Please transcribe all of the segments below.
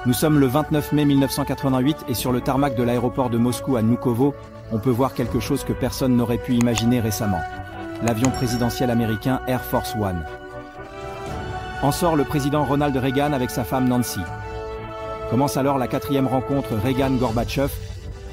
Nous sommes le 29 mai 1988 et sur le tarmac de l'aéroport de Moscou à Vnukovo, on peut voir quelque chose que personne n'aurait pu imaginer récemment. L'avion présidentiel américain Air Force One. En sort le président Ronald Reagan avec sa femme Nancy. Commence alors la 4e rencontre Reagan-Gorbatchev,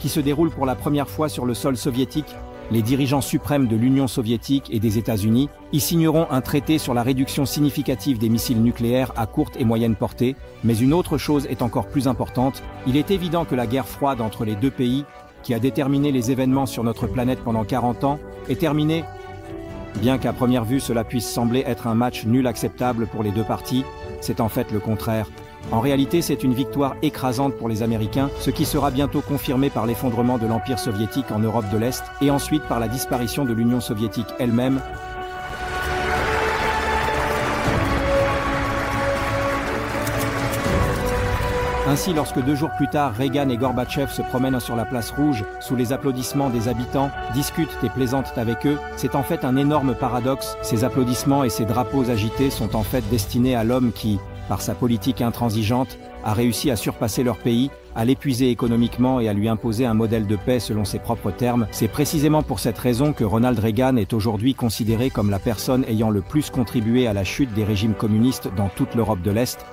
qui se déroule pour la première fois sur le sol soviétique. Les dirigeants suprêmes de l'Union soviétique et des États-Unis y signeront un traité sur la réduction significative des missiles nucléaires à courte et moyenne portée. Mais une autre chose est encore plus importante. Il est évident que la guerre froide entre les deux pays, qui a déterminé les événements sur notre planète pendant 40 ans, est terminée. Bien qu'à première vue cela puisse sembler être un match nul acceptable pour les deux parties, c'est en fait le contraire. En réalité, c'est une victoire écrasante pour les Américains, ce qui sera bientôt confirmé par l'effondrement de l'Empire soviétique en Europe de l'Est et ensuite par la disparition de l'Union soviétique elle-même. Ainsi, lorsque 2 jours plus tard, Reagan et Gorbatchev se promènent sur la place rouge, sous les applaudissements des habitants, discutent et plaisantent avec eux, c'est en fait un énorme paradoxe. Ces applaudissements et ces drapeaux agités sont en fait destinés à l'homme qui, par sa politique intransigeante, a réussi à surpasser leur pays, à l'épuiser économiquement et à lui imposer un modèle de paix selon ses propres termes. C'est précisément pour cette raison que Ronald Reagan est aujourd'hui considéré comme la personne ayant le plus contribué à la chute des régimes communistes dans toute l'Europe de l'Est.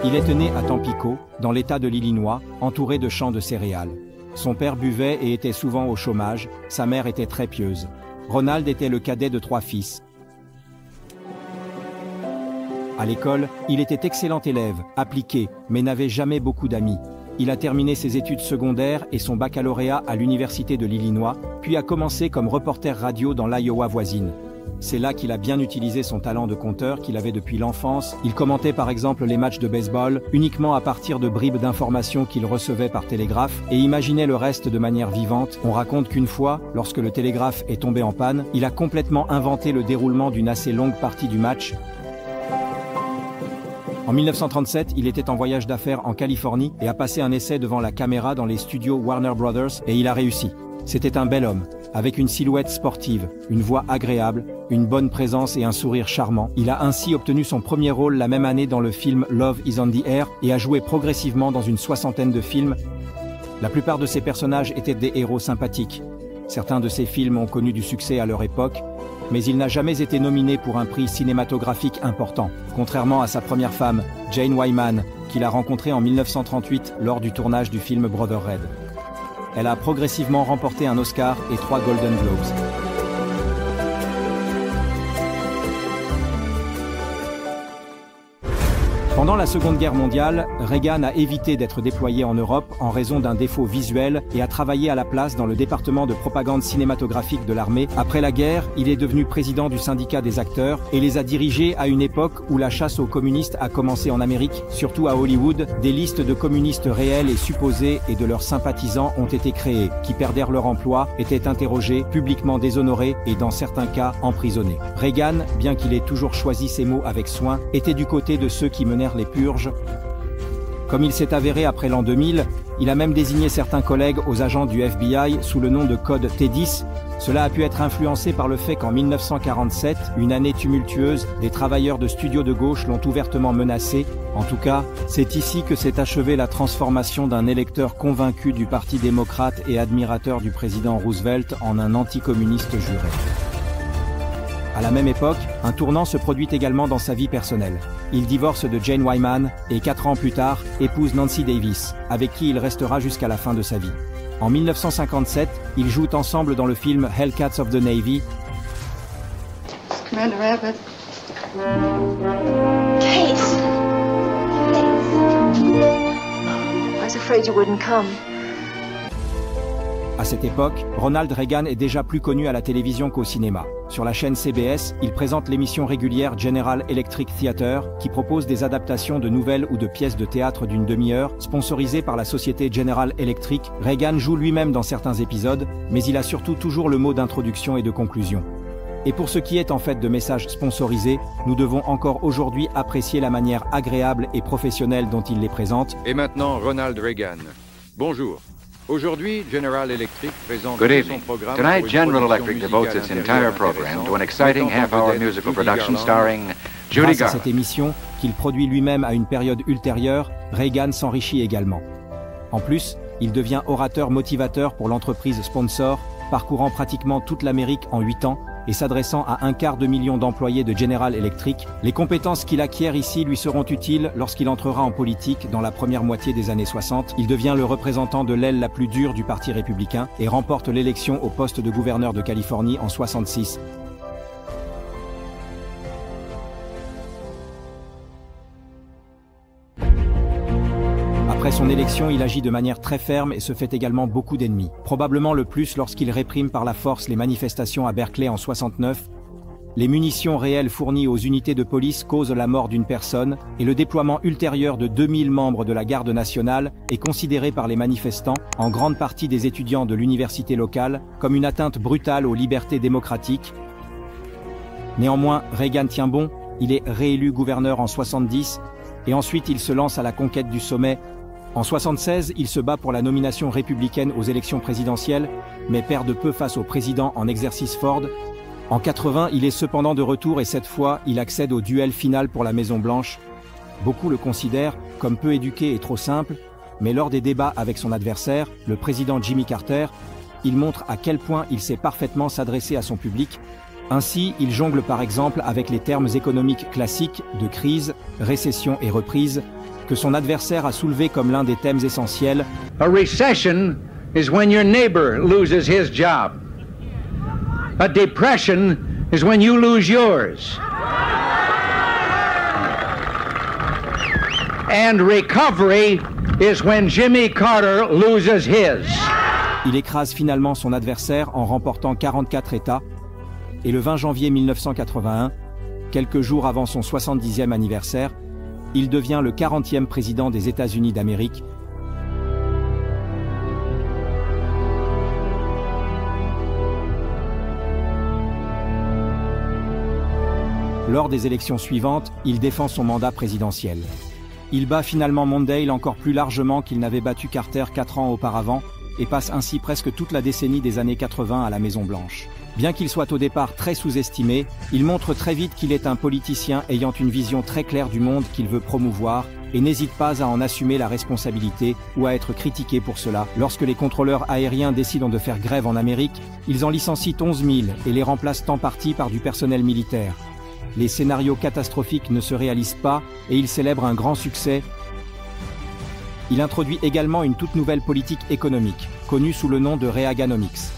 Il est né à Tampico, dans l'État de l'Illinois, entouré de champs de céréales. Son père buvait et était souvent au chômage, sa mère était très pieuse. Ronald était le cadet de 3 fils. À l'école, il était excellent élève, appliqué, mais n'avait jamais beaucoup d'amis. Il a terminé ses études secondaires et son baccalauréat à l'Université de l'Illinois, puis a commencé comme reporter radio dans l'Iowa voisine. C'est là qu'il a bien utilisé son talent de conteur qu'il avait depuis l'enfance. Il commentait par exemple les matchs de baseball uniquement à partir de bribes d'informations qu'il recevait par télégraphe et imaginait le reste de manière vivante. On raconte qu'une fois, lorsque le télégraphe est tombé en panne, il a complètement inventé le déroulement d'une assez longue partie du match. En 1937, il était en voyage d'affaires en Californie et a passé un essai devant la caméra dans les studios Warner Brothers et il a réussi. C'était un bel homme, avec une silhouette sportive, une voix agréable, une bonne présence et un sourire charmant. Il a ainsi obtenu son premier rôle la même année dans le film Love is on the Air et a joué progressivement dans une 60aine de films. La plupart de ses personnages étaient des héros sympathiques. Certains de ses films ont connu du succès à leur époque, mais il n'a jamais été nominé pour un prix cinématographique important, contrairement à sa première femme, Jane Wyman, qu'il a rencontrée en 1938 lors du tournage du film Brother Red. Elle a progressivement remporté un Oscar et 3 Golden Globes. Pendant la Seconde Guerre mondiale, Reagan a évité d'être déployé en Europe en raison d'un défaut visuel et a travaillé à la place dans le département de propagande cinématographique de l'armée. Après la guerre, il est devenu président du syndicat des acteurs et les a dirigés à une époque où la chasse aux communistes a commencé en Amérique, surtout à Hollywood. Des listes de communistes réels et supposés et de leurs sympathisants ont été créées, qui perdèrent leur emploi, étaient interrogés, publiquement déshonorés et dans certains cas emprisonnés. Reagan, bien qu'il ait toujours choisi ses mots avec soin, était du côté de ceux qui menèrent les purges. Comme il s'est avéré après l'an 2000, il a même désigné certains collègues aux agents du FBI sous le nom de code T10. Cela a pu être influencé par le fait qu'en 1947, une année tumultueuse, des travailleurs de studios de gauche l'ont ouvertement menacé. En tout cas, c'est ici que s'est achevée la transformation d'un électeur convaincu du Parti démocrate et admirateur du président Roosevelt en un anticommuniste juré. À la même époque, un tournant se produit également dans sa vie personnelle. Il divorce de Jane Wyman et 4 ans plus tard, épouse Nancy Davis, avec qui il restera jusqu'à la fin de sa vie. En 1957, ils jouent ensemble dans le film Hellcats of the Navy. Commander Abbott. Case. I was afraid you wouldn't come. À cette époque, Ronald Reagan est déjà plus connu à la télévision qu'au cinéma. Sur la chaîne CBS, il présente l'émission régulière General Electric Theater, qui propose des adaptations de nouvelles ou de pièces de théâtre d'une demi-heure, sponsorisées par la société General Electric. Reagan joue lui-même dans certains épisodes, mais il a surtout toujours le mot d'introduction et de conclusion. Et pour ce qui est en fait de messages sponsorisés, nous devons encore aujourd'hui apprécier la manière agréable et professionnelle dont il les présente. Et maintenant, Ronald Reagan. Bonjour. Aujourd'hui, General Electric présente Good son evening. programme Tonight, pour une General production Electric musicale devotes its intérieure entire program to an intéressante, exciting mettant en half-hour vedette musical Judy production Garland. starring Judy Grâce à Garland. cette émission, qu'il produit lui-même à une période ultérieure, Reagan s'enrichit également. En plus, il devient orateur motivateur pour l'entreprise sponsor, parcourant pratiquement toute l'Amérique en 8 ans et s'adressant à 250 000 d'employés de General Electric. Les compétences qu'il acquiert ici lui seront utiles lorsqu'il entrera en politique dans la première moitié des années 60. Il devient le représentant de l'aile la plus dure du Parti républicain et remporte l'élection au poste de gouverneur de Californie en 66. Après son élection, il agit de manière très ferme et se fait également beaucoup d'ennemis. Probablement le plus lorsqu'il réprime par la force les manifestations à Berkeley en 69. Les munitions réelles fournies aux unités de police causent la mort d'une personne et le déploiement ultérieur de 2000 membres de la garde nationale est considéré par les manifestants, en grande partie des étudiants de l'université locale, comme une atteinte brutale aux libertés démocratiques. Néanmoins, Reagan tient bon, il est réélu gouverneur en 70 et ensuite il se lance à la conquête du sommet. En 76, il se bat pour la nomination républicaine aux élections présidentielles, mais perd de peu face au président en exercice Ford. En 80, il est cependant de retour et cette fois, il accède au duel final pour la Maison-Blanche. Beaucoup le considèrent comme peu éduqué et trop simple, mais lors des débats avec son adversaire, le président Jimmy Carter, il montre à quel point il sait parfaitement s'adresser à son public. Ainsi, il jongle par exemple avec les termes économiques classiques de crise, récession et reprise, que son adversaire a soulevé comme l'un des thèmes essentiels. A recession is when your neighbor loses his job. A depression is when you lose yours. And recovery is when Jimmy Carter loses his. Il écrase finalement son adversaire en remportant 44 États. Et le 20 janvier 1981, quelques jours avant son 70e anniversaire, il devient le 40e président des États-Unis d'Amérique. Lors des élections suivantes, il défend son mandat présidentiel. Il bat finalement Mondale encore plus largement qu'il n'avait battu Carter 4 ans auparavant et passe ainsi presque toute la décennie des années 80 à la Maison-Blanche. Bien qu'il soit au départ très sous-estimé, il montre très vite qu'il est un politicien ayant une vision très claire du monde qu'il veut promouvoir et n'hésite pas à en assumer la responsabilité ou à être critiqué pour cela. Lorsque les contrôleurs aériens décident de faire grève en Amérique, ils en licencient 11 000 et les remplacent en partie par du personnel militaire. Les scénarios catastrophiques ne se réalisent pas et il célèbre un grand succès. Il introduit également une toute nouvelle politique économique, connue sous le nom de Reaganomics.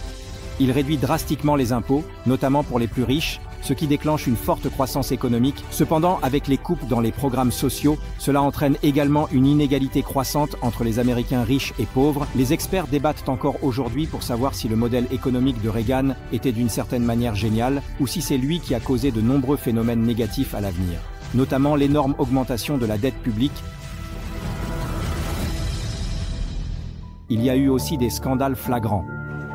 Il réduit drastiquement les impôts, notamment pour les plus riches, ce qui déclenche une forte croissance économique. Cependant, avec les coupes dans les programmes sociaux, cela entraîne également une inégalité croissante entre les Américains riches et pauvres. Les experts débattent encore aujourd'hui pour savoir si le modèle économique de Reagan était d'une certaine manière génial, ou si c'est lui qui a causé de nombreux phénomènes négatifs à l'avenir, notamment l'énorme augmentation de la dette publique. Il y a eu aussi des scandales flagrants.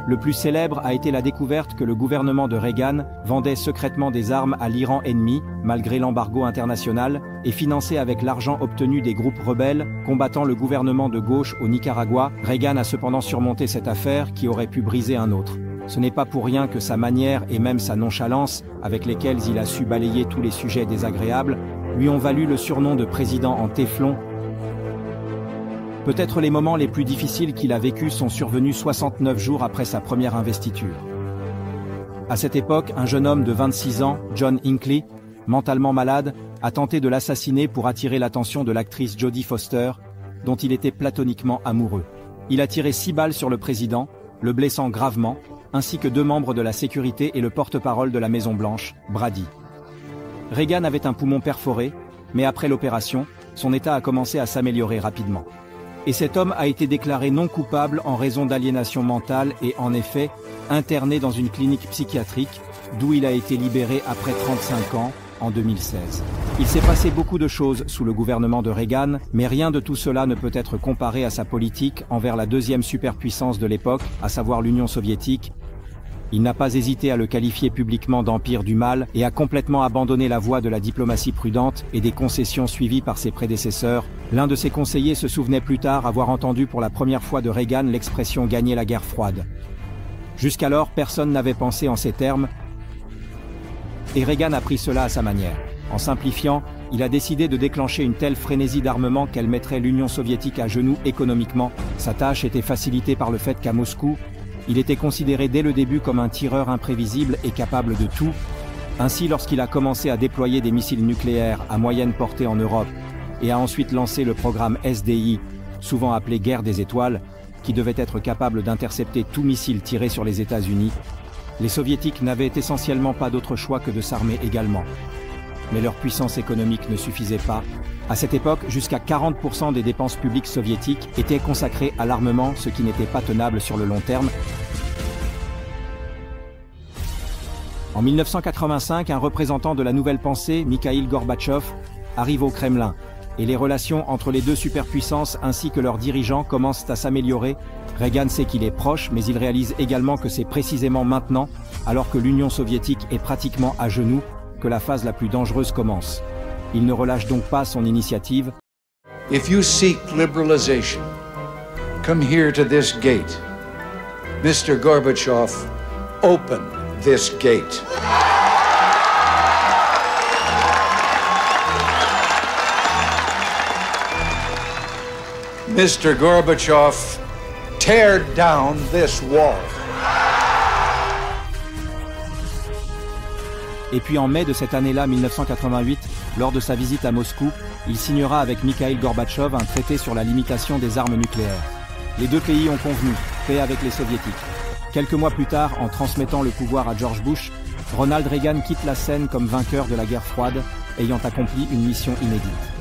Le plus célèbre a été la découverte que le gouvernement de Reagan vendait secrètement des armes à l'Iran ennemi, malgré l'embargo international, et finançait avec l'argent obtenu des groupes rebelles combattant le gouvernement de gauche au Nicaragua. Reagan a cependant surmonté cette affaire qui aurait pu briser un autre. Ce n'est pas pour rien que sa manière et même sa nonchalance, avec lesquelles il a su balayer tous les sujets désagréables, lui ont valu le surnom de président en téflon. Peut-être les moments les plus difficiles qu'il a vécus sont survenus 69 jours après sa première investiture. À cette époque, un jeune homme de 26 ans, John Hinckley, mentalement malade, a tenté de l'assassiner pour attirer l'attention de l'actrice Jodie Foster, dont il était platoniquement amoureux. Il a tiré 6 balles sur le président, le blessant gravement, ainsi que 2 membres de la sécurité et le porte-parole de la Maison-Blanche, Brady. Reagan avait un poumon perforé, mais après l'opération, son état a commencé à s'améliorer rapidement. Et cet homme a été déclaré non coupable en raison d'aliénation mentale et en effet interné dans une clinique psychiatrique, d'où il a été libéré après 35 ans, en 2016. Il s'est passé beaucoup de choses sous le gouvernement de Reagan, mais rien de tout cela ne peut être comparé à sa politique envers la deuxième superpuissance de l'époque, à savoir l'Union soviétique. Il n'a pas hésité à le qualifier publiquement d'empire du mal et a complètement abandonné la voie de la diplomatie prudente et des concessions suivies par ses prédécesseurs. L'un de ses conseillers se souvenait plus tard avoir entendu pour la première fois de Reagan l'expression « gagner la guerre froide ». Jusqu'alors, personne n'avait pensé en ces termes, et Reagan a pris cela à sa manière. En simplifiant, il a décidé de déclencher une telle frénésie d'armement qu'elle mettrait l'Union soviétique à genoux économiquement. Sa tâche était facilitée par le fait qu'à Moscou, il était considéré dès le début comme un tireur imprévisible et capable de tout. Ainsi, lorsqu'il a commencé à déployer des missiles nucléaires à moyenne portée en Europe et a ensuite lancé le programme SDI, souvent appelé guerre des étoiles, qui devait être capable d'intercepter tout missile tiré sur les États-Unis, les soviétiques n'avaient essentiellement pas d'autre choix que de s'armer également. Mais leur puissance économique ne suffisait pas. À cette époque, jusqu'à 40% des dépenses publiques soviétiques étaient consacrées à l'armement, ce qui n'était pas tenable sur le long terme. En 1985, un représentant de la Nouvelle Pensée, Mikhaïl Gorbatchev, arrive au Kremlin, et les relations entre les deux superpuissances ainsi que leurs dirigeants commencent à s'améliorer. Reagan sait qu'il est proche, mais il réalise également que c'est précisément maintenant, alors que l'Union soviétique est pratiquement à genoux, que la phase la plus dangereuse commence. Il ne relâche donc pas son initiative. If you seek liberalization, come here to this gate. Mr. Gorbachev, open this gate. Mr. Gorbachev, tear down this wall. Et puis en mai de cette année-là, 1988, lors de sa visite à Moscou, il signera avec Mikhaïl Gorbatchev un traité sur la limitation des armes nucléaires. Les deux pays ont convenu, paix avec les soviétiques. Quelques mois plus tard, en transmettant le pouvoir à George Bush, Ronald Reagan quitte la scène comme vainqueur de la guerre froide, ayant accompli une mission inédite.